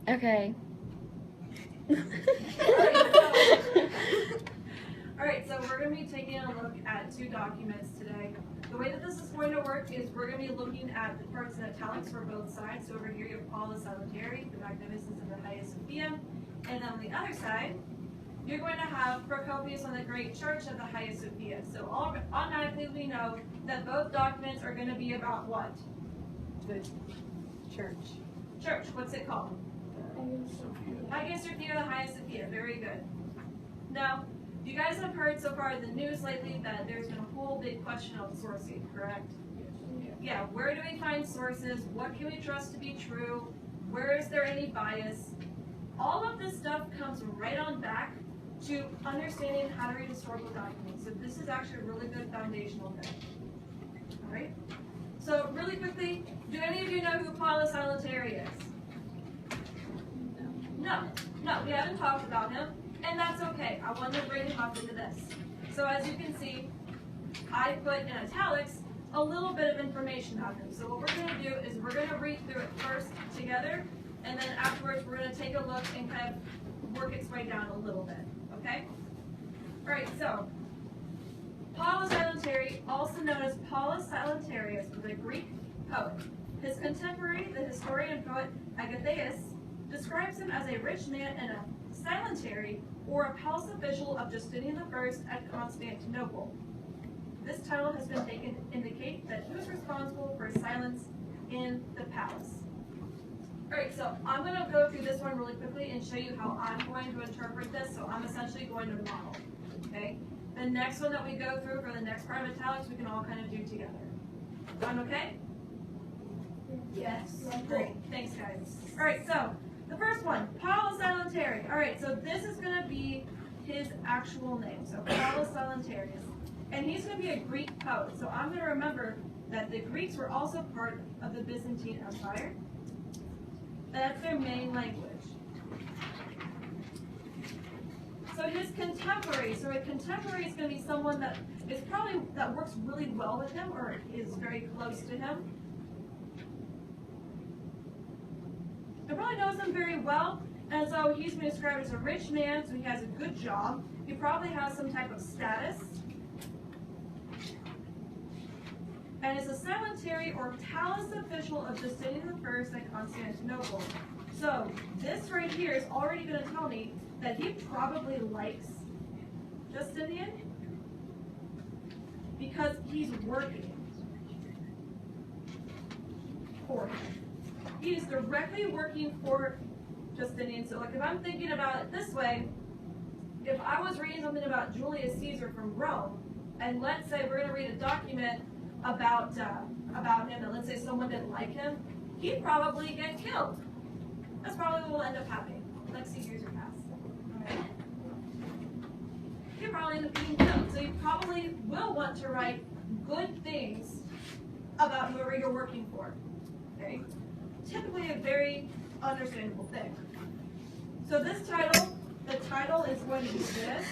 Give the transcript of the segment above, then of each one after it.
Okay. Alright, so we're going to be taking a look at two documents today. The way that this is going to work is we're going to be looking at the parts in italics for both sides. So over here you have Paul the Salutary, the Magnificence of the Hagia Sophia. And then on the other side, you're going to have Procopius on the Great Church of the Hagia Sophia. So automatically we know that both documents are going to be about what? The church. Church. What's it called? Hagia Sophia, the Hagia Sophia. Very good. Now, you guys have heard so far in the news lately that there's been a whole big question of sourcing, correct? Yes. Yeah, where do we find sources? What can we trust to be true? Where is there any bias? All of this stuff comes right on back to understanding how to read historical documents. So this is actually a really good foundational thing. All right? So really quickly, do any of you know who Paul the Salutary is? No, we haven't talked about him, and that's okay. I wanted to bring him up into this. So as you can see, I put in italics a little bit of information on him. So what we're going to do is we're going to read through it first together, and then afterwards we're going to take a look and kind of work its way down a little bit, okay? All right, so Paul the Salutary, also known as Paulus Salutarius, was a Greek poet. His contemporary, the historian and poet Agathaeus, describes him as a rich man and a salutary, or a palace official of Justinian I at Constantinople. This title has been taken to indicate that he was responsible for silence in the palace. Alright, so I'm going to go through this one really quickly and show you how I'm going to interpret this, so I'm essentially going to model. Okay? The next one that we go through for the next part of italics, we can all kind of do together. Sound okay? Yes. Great. Thanks, guys. Alright, so the first one, Paul the Salutary. Alright, so this is going to be his actual name. So Paulus Salutarius. And he's going to be a Greek poet. So I'm going to remember that the Greeks were also part of the Byzantine Empire. That's their main language. So his contemporary. So a contemporary is going to be someone that works really well with him or is very close to him. He probably knows him very well, and so he's been described as a rich man, so he has a good job. He probably has some type of status. And is a salutary or palace official of Justinian I at Constantinople. So this right here is already going to tell me that he probably likes Justinian because he's working for him. He is directly working for Justinian. So like if I'm thinking about it this way, if I was reading something about Julius Caesar from Rome, and let's say we're going to read a document about him, and let's say someone didn't like him, he'd probably get killed. That's probably what will end up happening. Let's see, years are past. Okay. He'd probably end up being killed. So you probably will want to write good things about whoever you're working for. Okay. Typically a very understandable thing. So this title, the title is going to be this.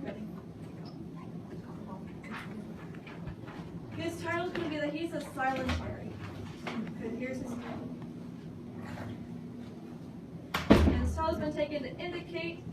Ready? His title is going to be that he's a silentary. Good, here's his title. And his title has been taken to indicate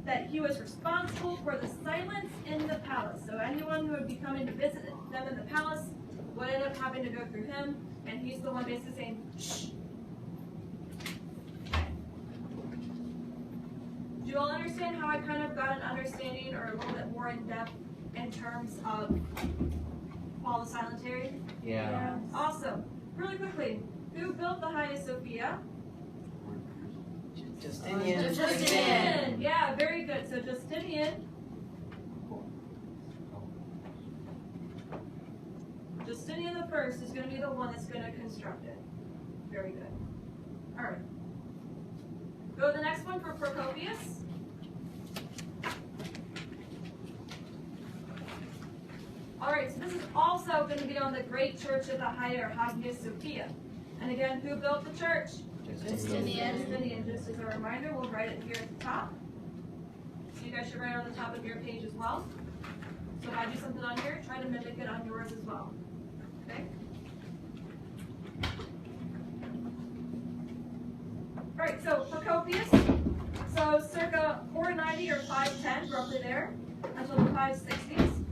that he was responsible for the silence in the palace. So anyone who would be coming to visit them in the palace would end up having to go through him, and he's the one basically saying, shh. Do you all understand how I kind of got an understanding or a little bit more in depth in terms of Paul the Salutary? Yeah. Awesome. Really quickly, who built the Hagia Sophia? Justinian. Justinian. Yeah, very good. So Justinian. Justinian I is going to be the one that's going to construct it. Very good. All right. Go to the next one for Procopius. All right, so this is also going to be on the Great Church of the Hagia Sophia. And again, who built the church? Justinian. Justinian. Just as a reminder, we'll write it here at the top. So you guys should write it on the top of your page as well. So if I do something on here, try to mimic it on yours as well. Okay? right, so Procopius, so circa 490 or 510, roughly there, until the 560s.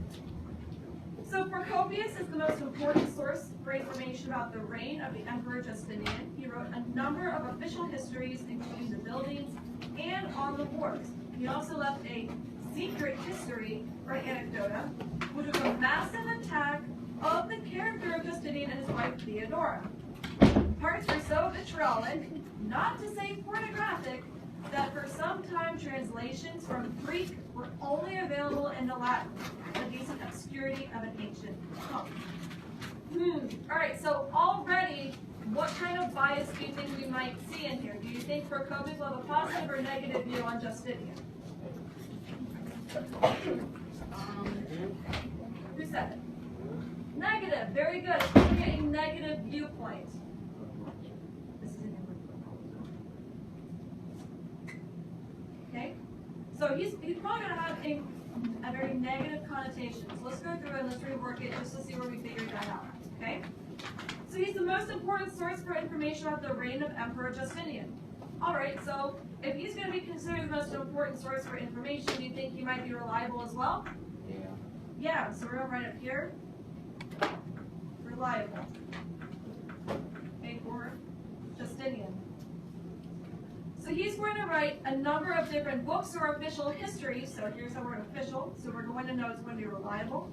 So Procopius is the most important source for information about the reign of the Emperor Justinian. He wrote a number of official histories, including the buildings and on the wars. He also left a secret history, or anecdota, which was a massive attack of the character of Justinian and his wife Theodora. Parts were so vitriolic, not to say pornographic, that for some time translations from Greek were only available in the Latin, the decent obscurity of an ancient tongue. Alright, so already, what kind of bias do you think we might see in here? Do you think Procopius will have a positive or negative view on Justinian? Who said it? Negative, very good. It's going to be a negative viewpoint. Okay? So he's probably going to have a very negative connotation. So let's go through and let's rework it just to see where we figured that out. Okay? So he's the most important source for information about the reign of Emperor Justinian. Alright, so if he's going to be considered the most important source for information, do you think he might be reliable as well? Yeah. Yeah, so we're going to write up here. Reliable. Okay, for Justinian. So he's going to write a number of different books or official histories. So here's the word official. So we're going to know it's going to be reliable,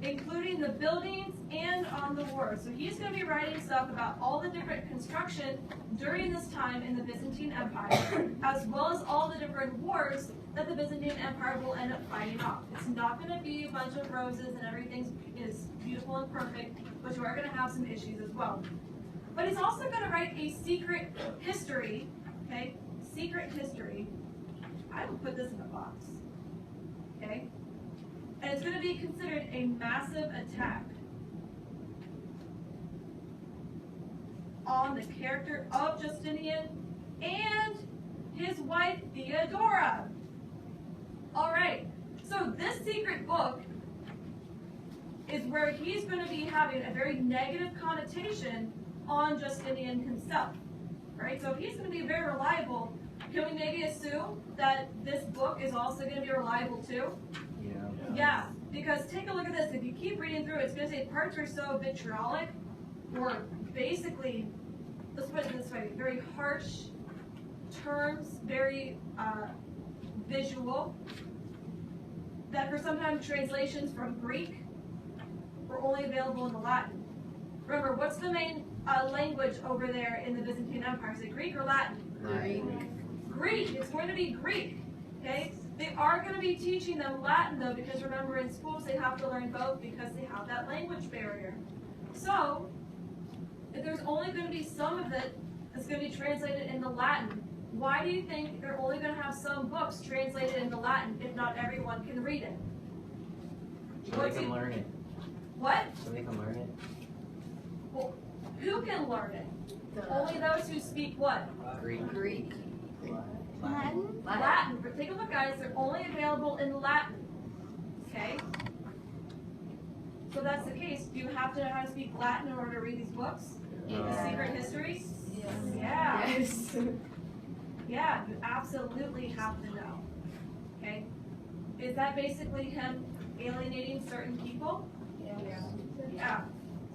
including the buildings and on the wars. So he's going to be writing stuff about all the different construction during this time in the Byzantine Empire, as well as all the different wars that the Byzantine Empire will end up fighting off. It's not going to be a bunch of roses and everything is beautiful and perfect, but you are going to have some issues as well. But he's also going to write a secret history, okay? Secret history. I will put this in a box, okay? And it's going to be considered a massive attack on the character of Justinian and his wife Theodora. All right, so this secret book is where he's going to be having a very negative connotation on Justinian himself, right? So if he's going to be very reliable, can we maybe assume that this book is also going to be reliable too? Yeah, because take a look at this. If you keep reading through, it's going to say parts are so vitriolic, or basically, let's put it this way, very harsh terms, very visual, that for sometimes translations from Greek were only available in the Latin. Remember, what's the main language over there in the Byzantine Empire? Is it Greek or Latin? Greek. Greek. It's going to be Greek. Okay? They are going to be teaching them Latin, though, because remember, in schools they have to learn both because they have that language barrier. So, if there's only going to be some of it that's going to be translated into Latin, why do you think they're only going to have some books translated into Latin if not everyone can read it? So they can learn it. What? So they can learn it. Well, who can learn it? Only those who speak what? Greek. Greek. Latin. Latin. But take a look, guys. They're only available in Latin. Okay? So that's the case. Do you have to know how to speak Latin in order to read these books? The secret histories? Yes. Yeah. Yes. Yeah, you absolutely have to know. Okay? Is that basically him alienating certain people? Yeah.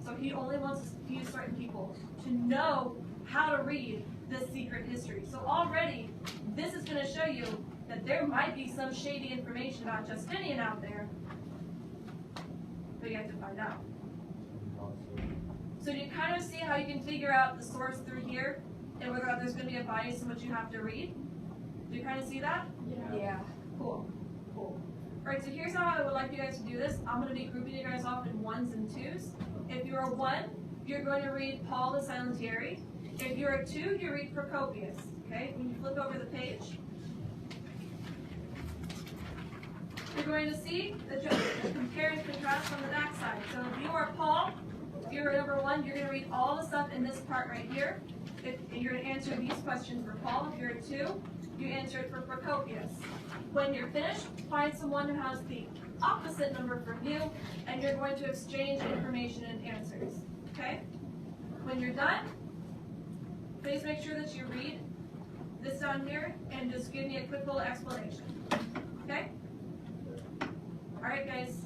So he only wants to use certain people to know how to read this secret history. So already, this is going to show you that there might be some shady information about Justinian out there, but you have to find out. So do you kind of see how you can figure out the source through here, and whether or not there's going to be a bias in what you have to read? Do you kind of see that? Yeah. Cool. Cool. Alright, so here's how I would like you guys to do this. I'm going to be grouping you guys off in ones and twos. If you're a 1, you're going to read Paul the Silentiary. If you're a 2, you read Procopius. Okay, when you flip over the page, you're going to see the compare and contrast on the back side. So if you are Paul, if you're number 1, you're going to read all the stuff in this part right here. If you're going to answer these questions for Paul. If you're a 2, you answer it for Procopius. When you're finished, find someone who has the opposite number from you, and you're going to exchange information and answers. Okay? When you're done, please make sure that you read this down here and just give me a quick little explanation. Okay? Alright guys,